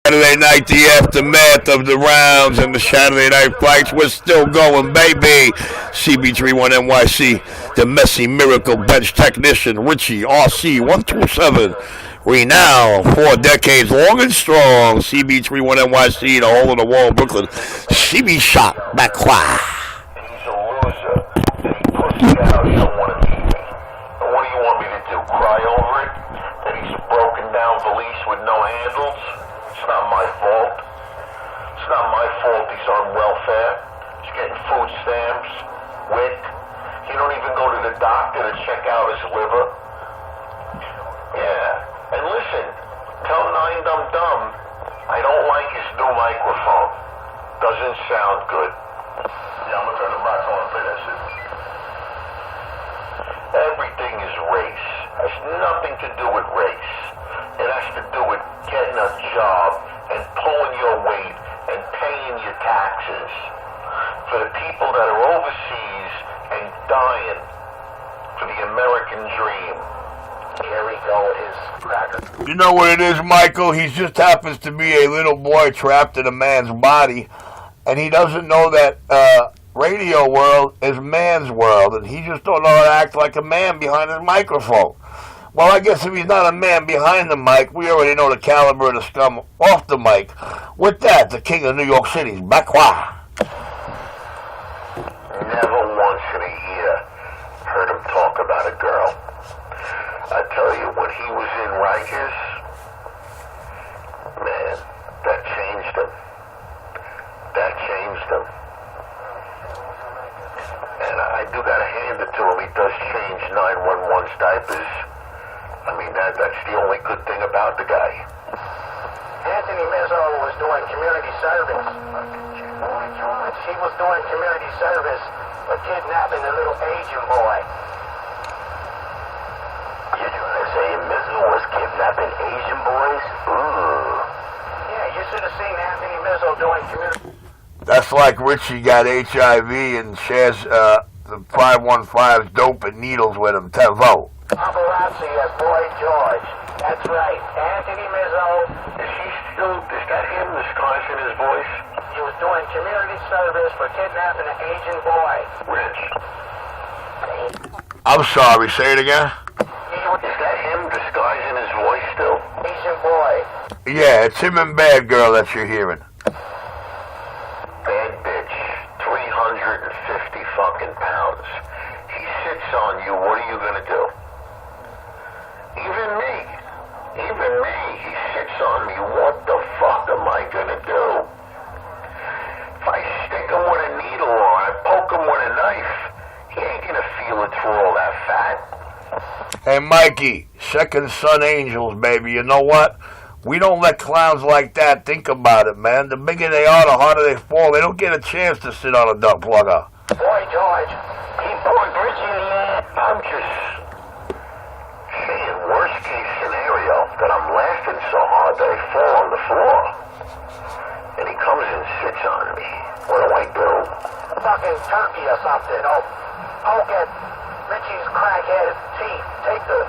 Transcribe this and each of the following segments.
Saturday night, the aftermath of the rounds and the Saturday night fights. We're still going, baby. Cb31nyc, the Messy Miracle bench technician, Richie RC127. Renowned 4 decades long and strong. Cb31nyc, the hole in the wall, Brooklyn. CB shot back quad. He's a loser. And he pushed out. He don't want to meet me. And what do you want me to do? Cry over it? That he's a broken down valise with no handles? It's not my fault. It's not my fault he's on welfare. He's getting food stamps, WIC. He don't even go to the doctor to check out his liver. Yeah. And listen, tell 9 Dum Dum I don't like his new microphone. Doesn't sound good. Yeah, I'm gonna turn the box on and play that shit. Everything is race. Has nothing to do with race. It has to do with getting a job and pulling your weight and paying your taxes. For the people that are overseas and dying for the American dream. Here we go with his cracker. You know what it is, Michael? He just happens to be a little boy trapped in a man's body, and he doesn't know that radio world is man's world, and he just don't know how to act like a man behind his microphone. Well, I guess if he's not a man behind the mic, we already know the caliber of the scum off the mic. With that, the king of New York City's Bakwa. Never once in a year heard him talk about a girl. I tell you, when he was in Rikers, man, that changed him. That changed him. And I do gotta hand it to him. He does change 911's diapers. I mean, that's the only good thing about the guy. Anthony Mizzo was doing community service. She was doing community service for kidnapping a little Asian boy. You say Mizzo was kidnapping Asian boys? Ooh. Yeah, you should have seen Anthony Mizzo doing community. That's like Richie got HIV and shares the 515's dope and needles with him. Vote. Paparazzi as Boy George. That's right. Anthony Mizzo. Is that him disguising his voice? He was doing community service for kidnapping an Asian boy. Rich. I'm sorry, say it again? Is that him disguising his voice still? Asian boy. Yeah, it's him and Bad Girl that you're hearing. Bad bitch. 350 fucking pounds. He sits on you, what are you gonna do? Even me. He sits on me, what the fuck am I gonna do? If I stick him with a needle or I poke him with a knife, he ain't gonna feel it through all that fat. Hey, Mikey, second son angels, baby. You know what? We don't let clowns like that think about it, man. The bigger they are, the harder they fall. They don't get a chance to sit on a duck plugger. Boy George. He poured Richie in the ass. I'm just saying, worst case scenario, that I'm laughing so hard that I fall on the floor. And he comes and sits on me. What do I do? Fucking turkey or something. Oh, poke at Richie's crackhead teeth. Take the...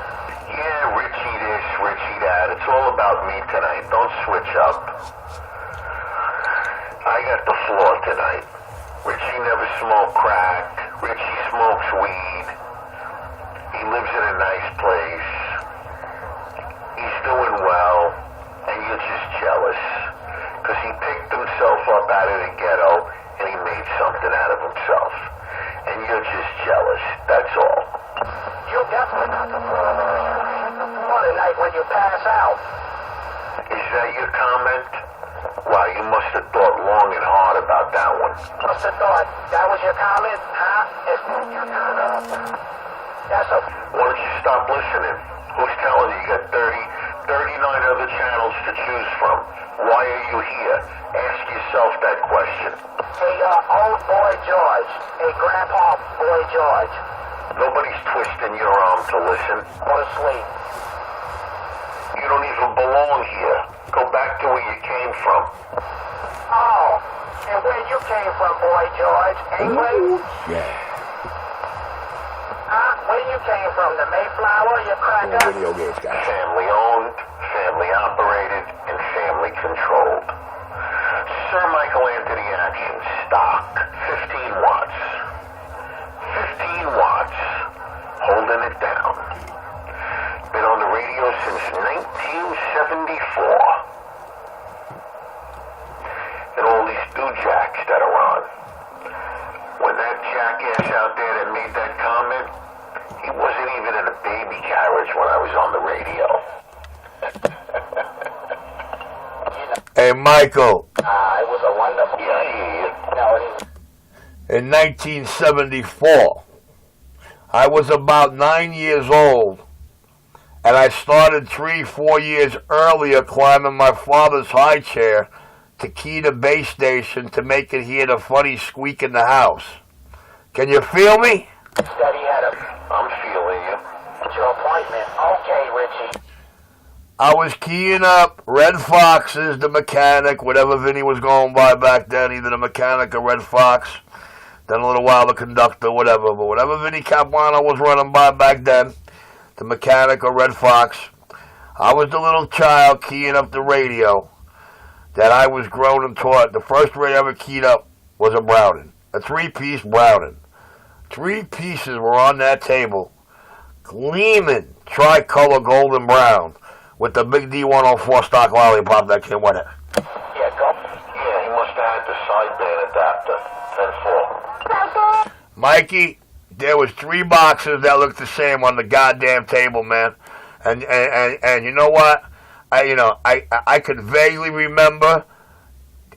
Yeah, Richie this, Richie that. It's all about me tonight. Don't switch up. I got the floor tonight. Richie never smoked crack. Richie smokes weed. He lives in a nice place. He's doing well. And you're just jealous. Because he picked himself up out of the ghetto and he made something out of himself. And you're just jealous. That's all. You definitely got the floor. Tonight when you pass out. Is that your comment? Wow, you must have thought long and hard about that one. Must have thought that was your comment, huh? It's your comment. That's a... Why don't you stop listening? Who's telling you? You got 39 other channels to choose from. Why are you here? Ask yourself that question. Hey, old boy George. Hey, Grandpa Boy George. Nobody's twisting your arm to listen. Go to sleep. You don't even belong here. Go back to where you came from. Oh, and where you came from, Boy George? England? Yeah. Huh? Where you came from? The Mayflower, you cracker? Video games, guys. Family owned, family operated, and family controlled. Hey, Michael. It was a wonderful. In 1974, I was about 9 years old, and I started 3-4 years earlier climbing my father's high chair to key the base station to make it hear the funny squeak in the house. Can you feel me? Daddy had a. I'm feeling you. It's your appointment. Okay, Richie. I was keying up Red Fox's The Mechanic, whatever Vinny was going by back then, either The Mechanic or Red Fox. Then a little while The Conductor, whatever. But whatever Vinny Capuano was running by back then, The Mechanic or Red Fox, I was the little child keying up the radio that I was grown and taught. The first radio I ever keyed up was a Browning, a 3-piece Browning. 3 pieces were on that table, gleaming tricolor golden brown, with the big D104 stock lollipop that came with it. Yeah, go. Yeah, he must have had the sideband adapter. 10-4. Mikey, there was 3 boxes that looked the same on the goddamn table, man. And you know what? I could vaguely remember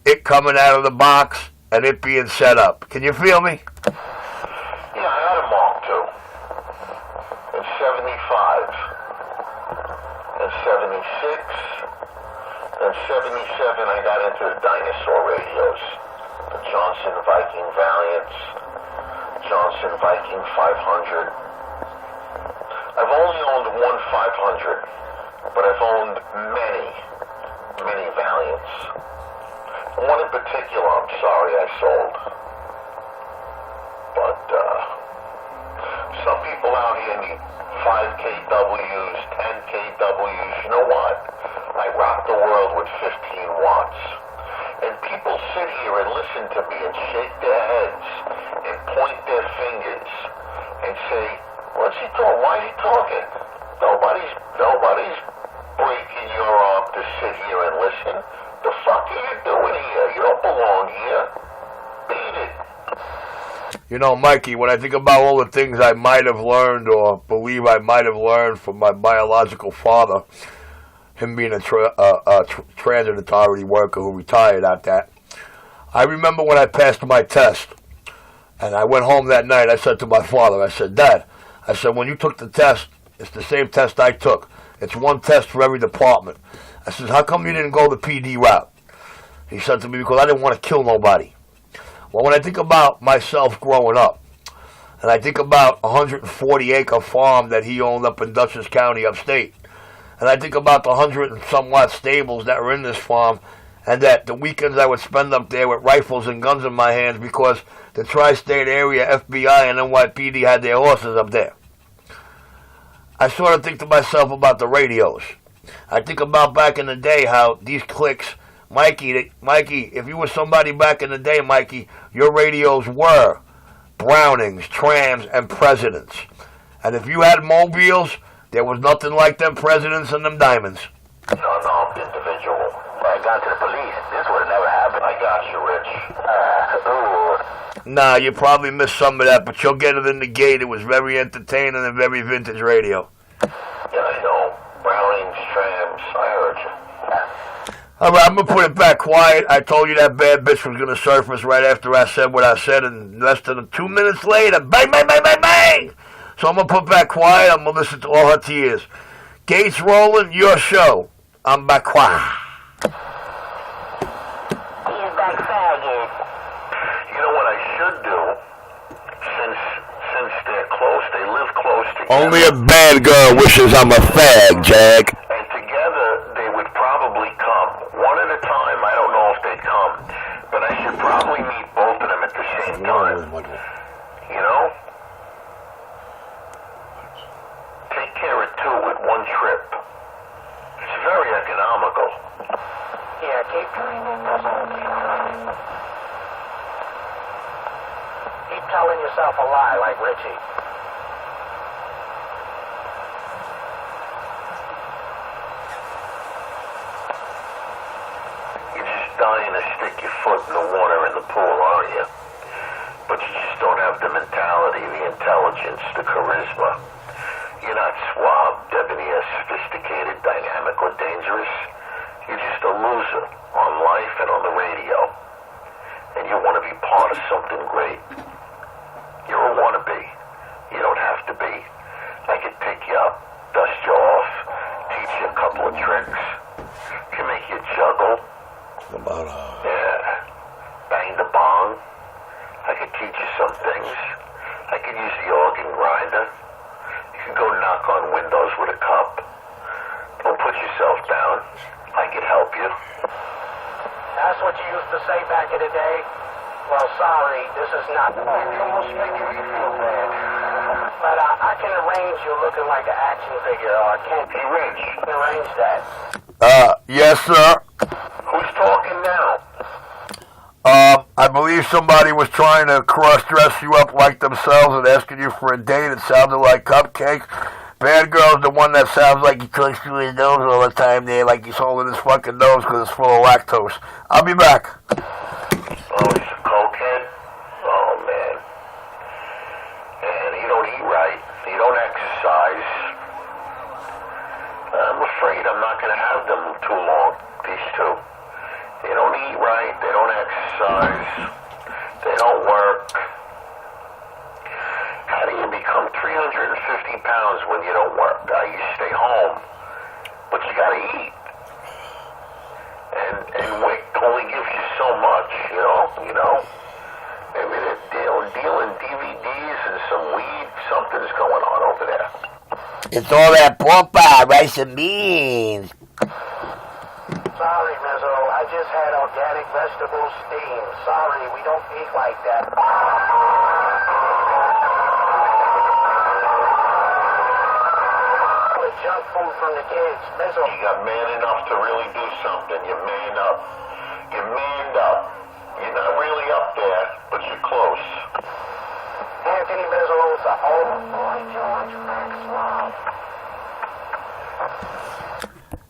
it coming out of the box and it being set up. Can you feel me? Yeah, I had a Mark II. In 75. In 76. In 77, I got into the dinosaur radios. The Johnson Viking Valiants. Johnson Viking 500. I've only owned one 500, but I've owned many Valiants. One in particular, I'm sorry, I sold. But, some people out here need 5 kWs, 10 kWs. You know what? I rock the world with 15 watts. And people sit here and listen to me and shake their heads and point their fingers and say, what's he talking? Why is he talking? Nobody's breaking your arm to sit here and listen. The fuck are you doing here? You don't belong here. Beat it. You know, Mikey, when I think about all the things I might have learned or believe I might have learned from my biological father, him being a transit authority worker who retired at that, I remember when I passed my test, and I went home that night, I said to my father, I said, Dad, I said, when you took the test, it's the same test I took. It's one test for every department. I said, how come you didn't go the PD route? He said to me, because I didn't want to kill nobody. Well, when I think about myself growing up, and I think about a 140-acre farm that he owned up in Dutchess County, upstate, and I think about the 100 and somewhat stables that were in this farm, and that the weekends I would spend up there with rifles and guns in my hands because the tri-state area FBI and NYPD had their horses up there. I sort of think to myself about the radios. I think about back in the day how these clicks, Mikey, if you were somebody back in the day, Mikey, your radios were Brownings, Trams, and Presidents. And if you had mobiles, there was nothing like them Presidents and them Diamonds. No, I'm individual. If I had gone to the police, this would have never happened. I got you, Rich. Nah, you probably missed some of that, but you'll get it in the gate. It was very entertaining and very vintage radio. Yeah, I know. Brownings, Trams, I heard you. All right, I'm going to put it back quiet. I told you that bad bitch was going to surface right after I said what I said, and less than 2 minutes later, bang, bang, bang, bang, bang! So I'm going to put back quiet. I'm going to listen to all her tears. Gates rolling, your show. I'm back quiet. He's back faggot. You know what I should do? Since they're close, they live close together. Only a bad girl wishes I'm a fag, Jack. And together, they would probably come. One at a time, I don't know if they'd come. But I should probably meet both of them at the same time. You know? Take care of 2 with 1 trip. It's very economical. Yeah, keep telling yourself a lie like Richie. You're just dying to stick your foot in the water in the pool, aren't you? But you just don't have the mentality, the intelligence, the charisma. You're not suave, debonair, sophisticated, dynamic, or dangerous. You're just a loser on on life and on the radio, and you want to be part of something great, you're a wannabe. You don't have to be. I could pick you up, dust you off, teach you a couple of tricks, can make you juggle. Yeah. Bang the bong. I could teach you some things. I could use the organ grinder. You could go knock on windows with a cup. Don't put yourself down. I could help you. That's what you used to say back in the day? Well, sorry, this is not the way. Almost making me feel bad. But I can arrange you looking like an action figure, or I can't arrange that. Yes, sir. Who's talking now? I believe somebody was trying to cross-dress you up like themselves and asking you for a date. It sounded like cupcakes. Bad girl's the one that sounds like he clicks through his nose all the time there, like he's holding his fucking nose because it's full of lactose. I'll be back. Oh, he's a cokehead? Oh, man. And he don't eat right. He don't exercise. I'm afraid I'm not going to have them too long, these two. They don't eat right. They don't exercise. They don't work. How do you become 350 pounds when you don't work? You stay home, but you got to eat. And weight only gives you so much, you know. Maybe they're dealing DVDs and some weed. Something's going on over there. It's all that pork pie, rice and beans. Sorry, Mizzo. I just had organic vegetable steam. Sorry, we don't eat like that. With junk food from the kids, Mizzo. You got man enough to really do something. You man up. You manned up. You're not really up there, but you're close. Anthony Mizzo's a old boy, George Maxwell.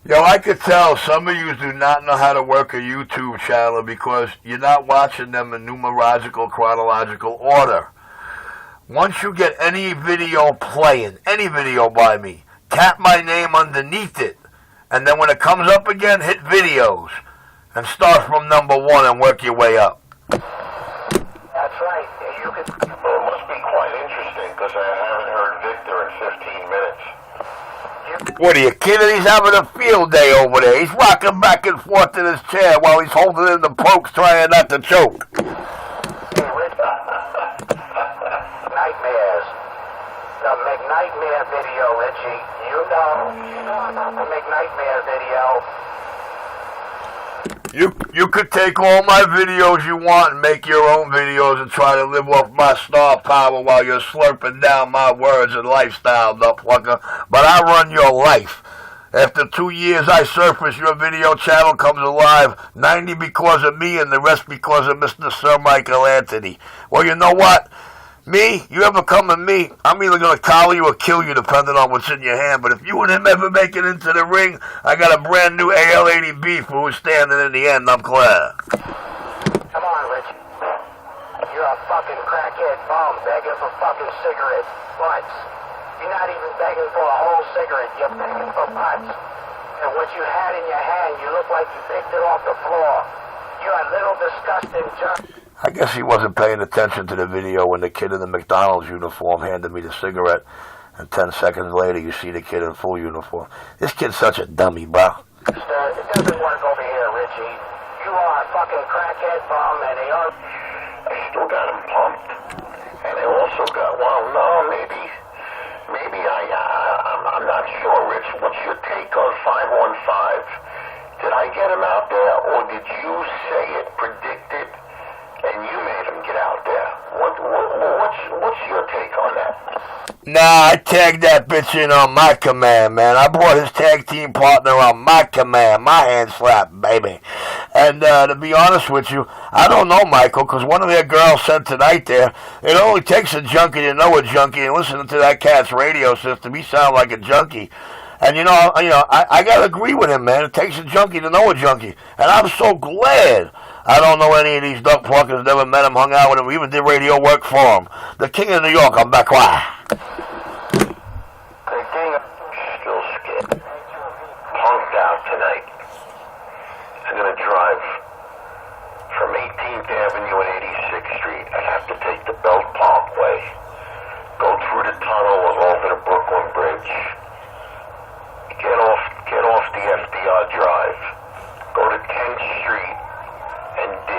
Yo, I could tell some of you do not know how to work a YouTube channel because you're not watching them in numerological, chronological order. Once you get any video playing, any video by me, tap my name underneath it, and then when it comes up again, hit videos, and start from number 1 and work your way up. That's right. You could... Well, it must be quite interesting because I haven't heard Victor in 15 minutes. What are you kidding? He's having a field day over there. He's rocking back and forth in his chair while he's holding in the pokes trying not to choke. Hey, Rich. Nightmares. The McNightmare video, Richie. You know about the McNightmare video. You could take all my videos you want and make your own videos and try to live off my star power while you're slurping down my words and lifestyle, ducklucker. But I run your life. After 2 years I surface, your video channel comes alive, 90 because of me and the rest because of Mr. Sir Michael Anthony. Well, you know what? Me, you ever come to me, I'm either going to collar you or kill you depending on what's in your hand. But if you and him ever make it into the ring, I got a brand new AL-80B for who's standing in the end, I'm clear. Come on, Rich. You're a fucking crackhead bum begging for fucking cigarette butts. You're not even begging for a whole cigarette. You're begging for butts. And what you had in your hand, you look like you picked it off the floor. You're a little disgusting jerk. I guess he wasn't paying attention to the video when the kid in the McDonald's uniform handed me the cigarette, and 10 seconds later you see the kid in full uniform. This kid's such a dummy, bro. It doesn't work over here, Richie. You are a fucking crackhead bum, and they are... I still got him pumped. And I also got, well, no, maybe I'm not sure, Rich. What's your take on 515? Did I get him out there, or did you say it, predict it, and you made him get out there? What's your take on that? Nah, I tagged that bitch in on my command, man. I brought his tag team partner on my command, my hand slap, baby. And to be honest with you, I don't know, Michael, because one of their girls said tonight there, it only takes a junkie to know a junkie, and listening to that cat's radio system, he sounds like a junkie. And you know, I gotta agree with him, man. It takes a junkie to know a junkie, and I'm so glad I don't know any of these duck pluckers. Never met him, hung out with him, even did radio work for him. The king of New York, I'm back. The king of still scared, punked out tonight. I'm going to drive from 18th Avenue and 86th Street. I have to take the Belt Parkway, go through the tunnel and over the Brooklyn Bridge, get off the FDR Drive, go to 10th Street and D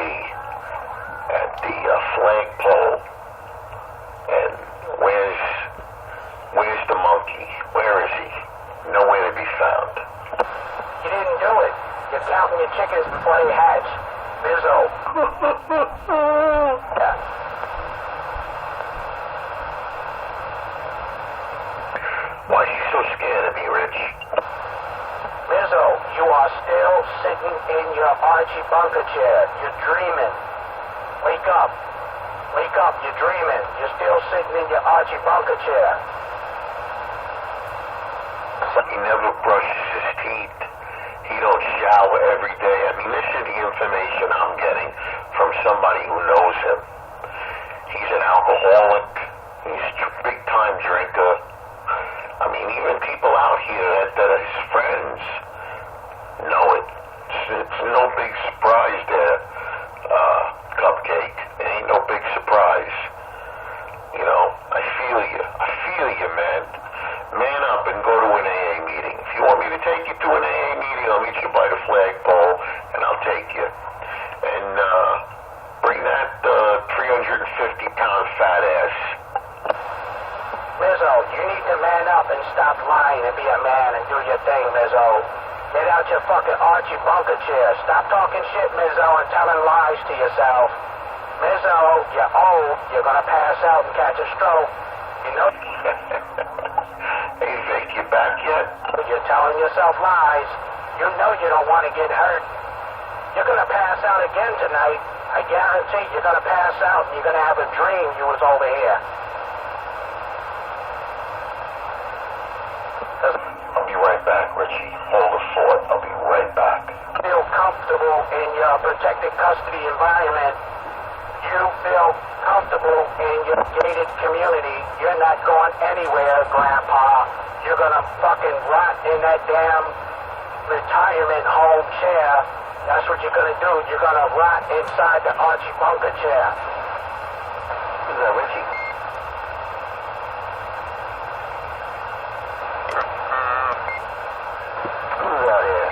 at the flagpole, and where's the monkey? Where is he? Nowhere to be found. You didn't do it. You're counting your chickens before they hatch. Mizzo. Yeah. Why are you so scared of me, Rich? Mizzo, you are still sitting in your Archie Bunker chair. You're dreaming. Wake up. Wake up, you're dreaming. You're still sitting in your Archie Bunker chair. He never brushes his teeth. He don't shower every day. I mean, this is the information I'm getting from somebody who knows him. He's an alcoholic. He's a big-time drinker. I mean, even people out here that are his friends know it. It's no big surprise there, Cupcake. It ain't no big surprise. You know, I feel you, man. Man up and go to an AA meeting. If you want me to take you to an AA meeting, I'll meet you by the flagpole, and I'll take you. And bring that 350-pound fat ass. Mizzo, you need to man up and stop lying and be a man and do your thing, Mizzo. Get out your fucking Archie Bunker chair. Stop talking shit, Mizzo, and telling lies to yourself. Mizzo, you're old. You're gonna pass out and catch a stroke. You know? Hey, Vic, you back yet? You're telling yourself lies. You know you don't want to get hurt. You're gonna pass out again tonight. I guarantee you're gonna pass out and you're gonna have a dream you was over here. I'll be right back, Richie. Hold the fort. I'll be right back. Feel comfortable in your protected custody environment. You feel comfortable in your gated community. You're not going anywhere, Grandpa. You're gonna fucking rot in that damn retirement home chair. That's what you're gonna do. You're gonna rot inside the Archie Bunker chair. Is that Richie? Who's out here?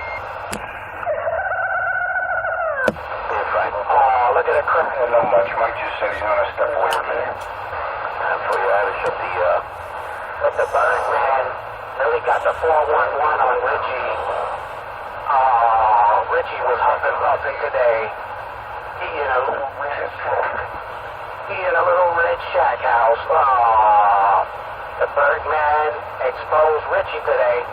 Hey, Frank. Oh, look at the crap. Not much. Mike just said he's gonna step away a minute. Before you have it, But the Birdman really got the 411 on Richie. Oh, Richie was huffing puffing today. He in a little red shack house. Oh, the Birdman exposed Richie today.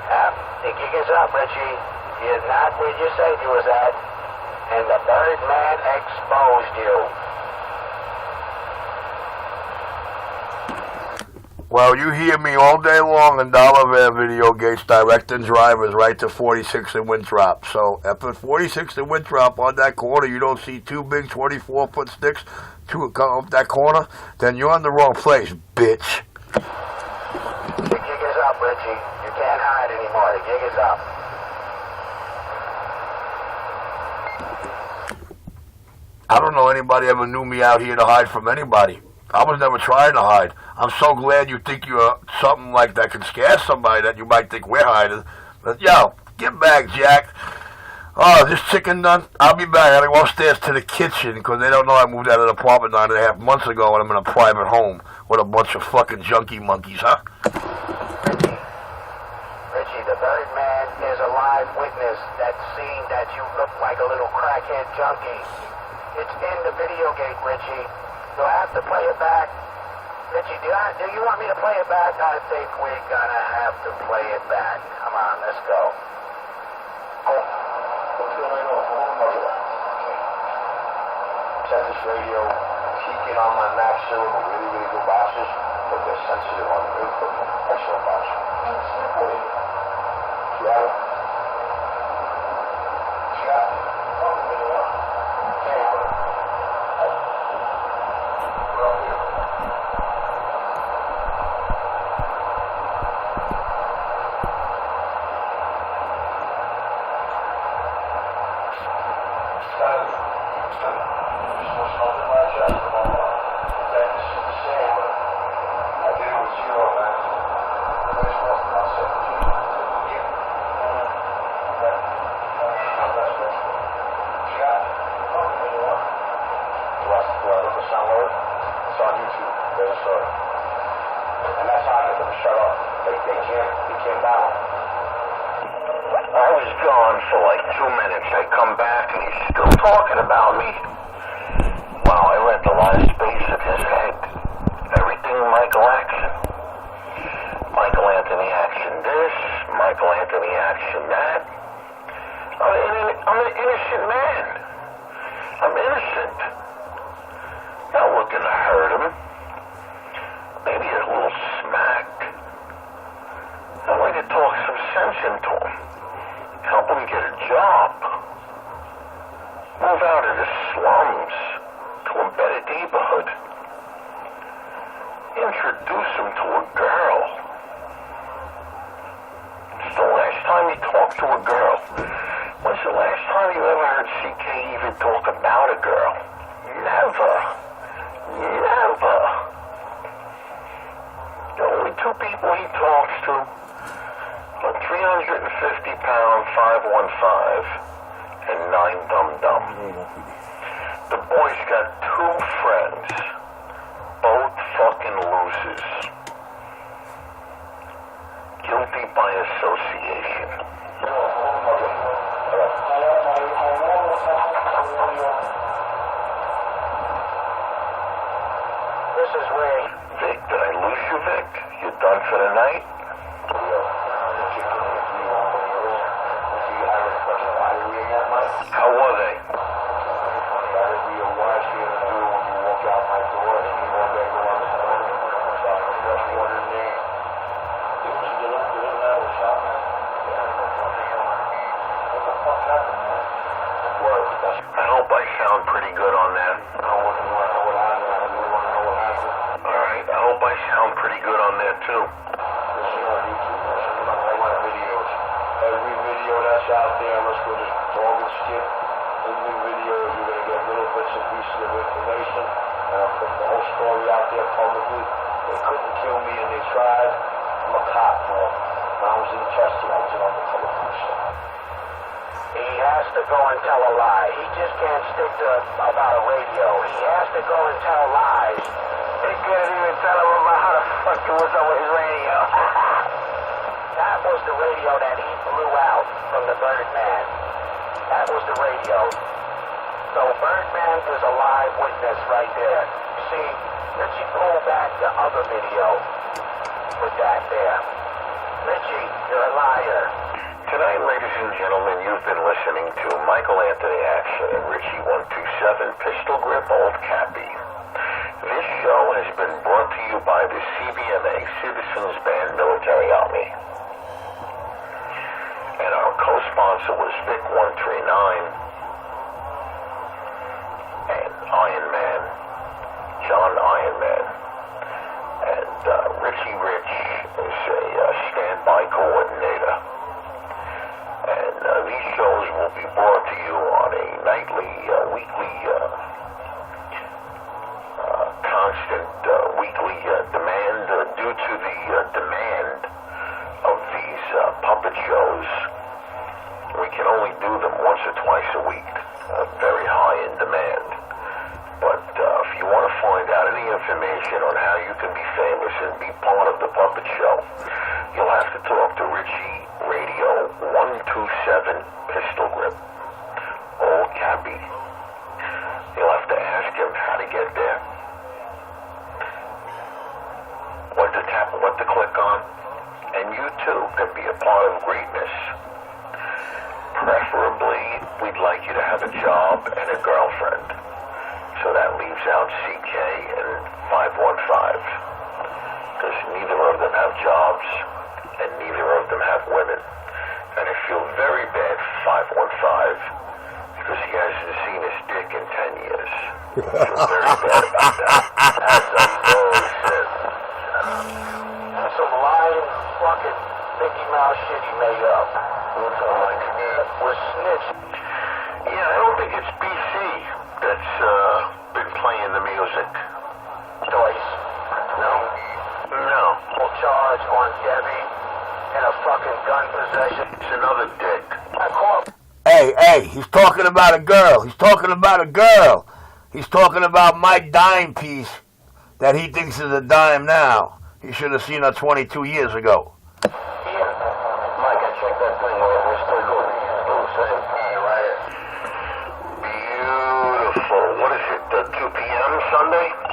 Yep, the gig is up, Richie. You're not where you said you was at. And the Birdman exposed you. Well, you hear me all day long in Dollar Video Gates directing drivers right to 46 and Winthrop. So up at 46 and Winthrop on that corner, you don't see two big 24-foot sticks up that corner, then you're in the wrong place, bitch. The gig is up, Richie. You can't hide anymore. The gig is up. I don't know anybody ever knew me out here to hide from anybody. I was never trying to hide. I'm so glad you think you're something like that can scare somebody that you might think we're hiding. But, yo, get back, Jack. Oh, this chicken done? I'll be back. I gotta go upstairs to the kitchen because they don't know I moved out of the apartment 9.5 months ago and I'm in a private home with a bunch of fucking junkie monkeys, huh? Richie, the Birdman is a live witness that scene that you look like a little crackhead junkie. It's in the video gate, Richie. Do I have to play it back? Richie, do you want me to play it back? I think we're gonna have to play it back. Come on, let's go. What's going on? Set this radio, keying on my Mac server with really, really good boxes, but they're sensitive on the equipment. Excellent box. Yeah. for like 2 minutes. I come back and he's still talking about me. Wow, I read the last space of his head. Everything Michael action. Michael Anthony action this, Michael Anthony action that. I'm an innocent man. I'm innocent. Not looking to hurt him. Maybe a little smack. I'd like to talk some sense into him. Help him get a job. Move out of the slums to a better neighborhood. Introduce him to a girl. It's the last time you talked to a girl. When's the last time you ever heard CK even talk about a girl? Never. Never. The only two people he talks to are 350-pound 515 and 9 Dum-Dum. The boy's got 2 friends, both fucking losers. Guilty by association. This is where... Vic, did I lose you, Vic? You done for the night? How were they? I hope I sound pretty good on that. Alright, I hope I sound pretty good on that too. Every video that's out there, unless we're just talking shit, in the videos, you're going to get little bits and pieces of information, and I'll put the whole story out there publicly. They couldn't kill me, and they tried. I'm a cop, man. When I was in Chester, I was in undercover police. He has to go and tell a lie. He just can't stick to about a radio. He has to go and tell lies. They couldn't even tell him about how the fuck it was over his radio. That was the radio that he blew out from the Birdman. That was the radio. So Birdman is a live witness right there. You see, Richie pulled back the other video with that there. Richie, you're a liar. Tonight, ladies and gentlemen, you've been listening to Michael Anthony Action and Richie 127 Pistol Grip Old Cappy. This show has been brought to you by the CBMA Citizens Band Military Army. And our co-sponsor was Vic 139 and Iron Man, John Iron Man. And Richie Rich is a standby coordinator. And these shows will be brought to you on a nightly, weekly, constant weekly demand due to the demand of these puppet shows. We can only do them once or twice a week, very high in demand. But if you want to find out any information on how you can be famous and be part of the puppet show, you'll have to talk to Richie Radio 127 Pistol Grip Old Cappy. You'll have to ask him how to get there, what to tap, what to click on, and you too can be a part of greatness. Preferably, we'd like you to have a job and a girlfriend. So that leaves out CK and 515. Because neither of them have jobs, and neither of them have women. And I feel very bad for 515, because he hasn't seen his dick in 10 years. I feel very bad about that. That's a bullshit. That's some lying fucking Mickey Mouse shit he made up. What's up, Mike? Was snitch. Yeah, I don't think it's BC that's been playing the music. Joyce. No. No. Full charge on Debbie and a fucking gun possession. It's another dick. I caught. Hey, he's talking about a girl. He's talking about a girl. He's talking about my dime piece that he thinks is a dime now. He should have seen her 22 years ago. Mike, I checked that thing. We're still good. Sunday.